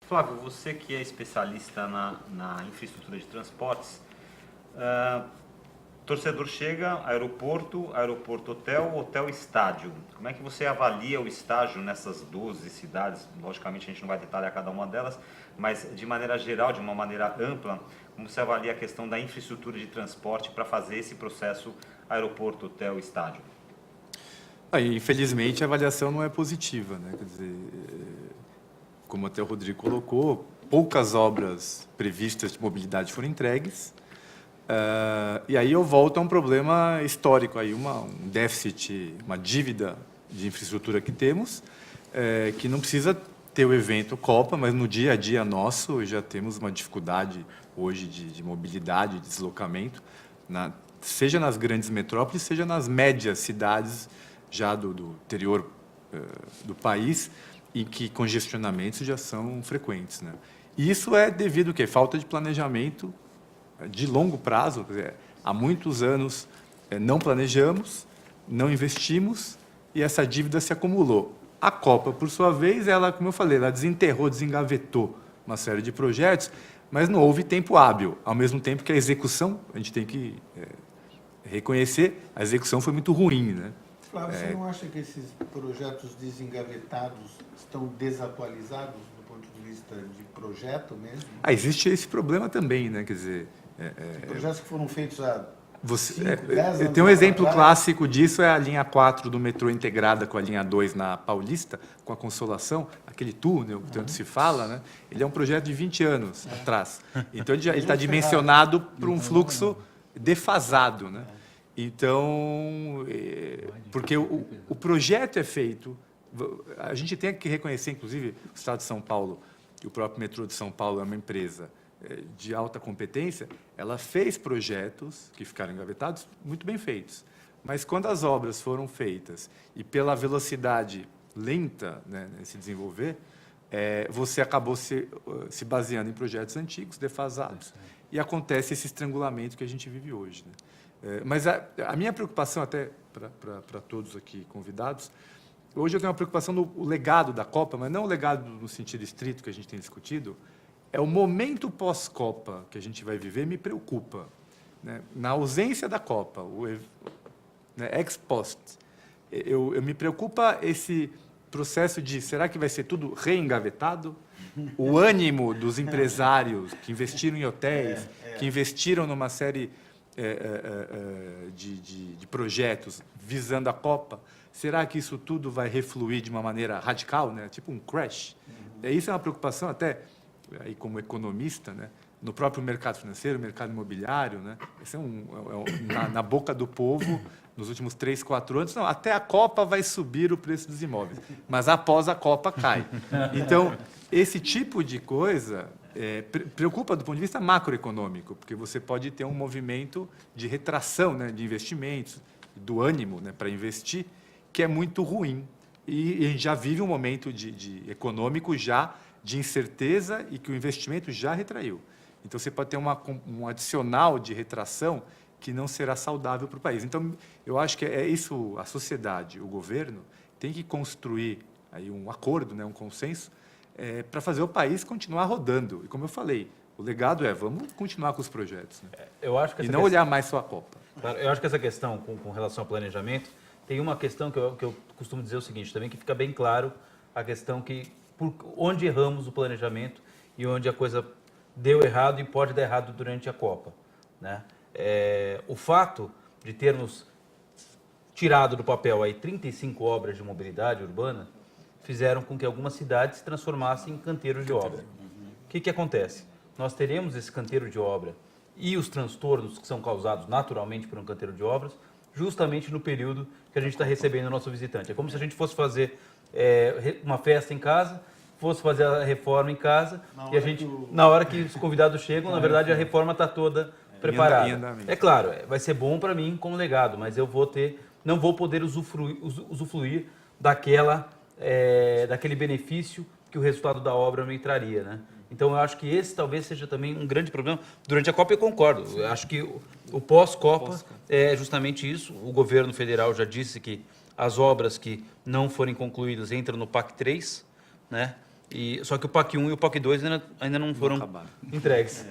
Flávio, você que é especialista na infraestrutura de transportes, torcedor chega, aeroporto, aeroporto-hotel, hotel-estádio. Como é que você avalia o estágio nessas 12 cidades? Logicamente a gente não vai detalhar cada uma delas, mas de maneira geral, de uma maneira ampla, como você avalia a questão da infraestrutura de transporte para fazer esse processo aeroporto, hotel, estádio? Infelizmente, a avaliação não é positiva, né? Quer dizer, como até o Rodrigo colocou, poucas obras previstas de mobilidade foram entregues. E aí eu volto a um problema histórico, aí um déficit, uma dívida de infraestrutura que temos, que não precisa ter o evento Copa, mas no dia a dia nosso já temos uma dificuldade hoje de mobilidade, de deslocamento, seja nas grandes metrópoles, seja nas médias cidades já do interior do país, e que congestionamentos já são frequentes, né? E isso é devido ao quê? Falta de planejamento de longo prazo. Quer dizer, há muitos anos não planejamos, não investimos e essa dívida se acumulou. A Copa, por sua vez, ela, como eu falei, ela desenterrou, desengavetou uma série de projetos, mas não houve tempo hábil, ao mesmo tempo que a execução, a gente tem que reconhecer, a execução foi muito ruim, né? Flávio, você não acha que esses projetos desengavetados estão desatualizados do ponto de vista de projeto mesmo? Existe esse problema também, né? Quer dizer, projetos que foram feitos há 10 tem anos um exemplo atrás. clássico disso, é a linha 4 do metrô integrada com a linha 2 na Paulista, com a Consolação, aquele túnel que tanto se fala, né? Ele é um projeto de 20 anos atrás. Então, ele está dimensionado para um fluxo defasado, né? Então, porque o projeto é feito, a gente tem que reconhecer, inclusive, o Estado de São Paulo, e o próprio metrô de São Paulo é uma empresa de alta competência, ela fez projetos que ficaram engavetados muito bem feitos. Mas quando as obras foram feitas e pela velocidade lenta, né, se desenvolver, você acabou se baseando em projetos antigos, defasados, e acontece esse estrangulamento que a gente vive hoje, né? Mas a minha preocupação, até para todos aqui convidados, hoje eu tenho uma preocupação no legado da Copa, mas não o legado no sentido estrito que a gente tem discutido, é o momento pós-Copa que a gente vai viver, me preocupa, né? Na ausência da Copa, ex post, eu me preocupa esse processo de, será que vai ser tudo reengavetado? O ânimo dos empresários que investiram em hotéis, que investiram numa série de projetos visando a Copa, será que isso tudo vai refluir de uma maneira radical, né? Tipo um crash? Isso é uma preocupação até, aí como economista, né? No próprio mercado financeiro, mercado imobiliário, né? Esse na boca do povo, nos últimos 3, 4 anos, não, até a Copa vai subir o preço dos imóveis, mas após a Copa cai. Então, esse tipo de coisa preocupa do ponto de vista macroeconômico, porque você pode ter um movimento de retração, né, de investimentos, do ânimo, né, para investir, que é muito ruim. E a gente já vive um momento econômico já de incerteza e que o investimento já retraiu. Então, você pode ter um adicional de retração que não será saudável para o país. Então, eu acho que é isso, a sociedade, o governo, tem que construir aí um acordo, né, um consenso, para fazer o país continuar rodando. E, como eu falei, o legado vamos continuar com os projetos, né? Eu acho que e não olhar mais só a Copa. Claro, eu acho que essa questão, com relação ao planejamento, tem uma questão que eu costumo dizer o seguinte, também, que fica bem claro a questão que, por onde erramos o planejamento e onde a coisa deu errado e pode dar errado durante a Copa, né? O fato de termos tirado do papel aí 35 obras de mobilidade urbana fizeram com que algumas cidades se transformassem em canteiros de obra. O que acontece? Nós teremos esse canteiro de obra e os transtornos que são causados naturalmente por um canteiro de obras justamente no período que a gente está recebendo o nosso visitante. É como se a gente fosse fazer uma festa em casa, fosse fazer a reforma em casa e a gente, na hora que os convidados chegam, na verdade a reforma está toda preparada. É claro, vai ser bom para mim como legado, mas eu não vou poder usufruir daquele benefício que o resultado da obra me traria, né? Então, eu acho que esse talvez seja também um grande problema. Durante a Copa, eu concordo. Eu acho que o pós-Copa é justamente isso. O governo federal já disse que as obras que não forem concluídas entram no PAC 3, né? Só que o PAC 1 e o PAC 2 ainda não foram acabaram. entregues.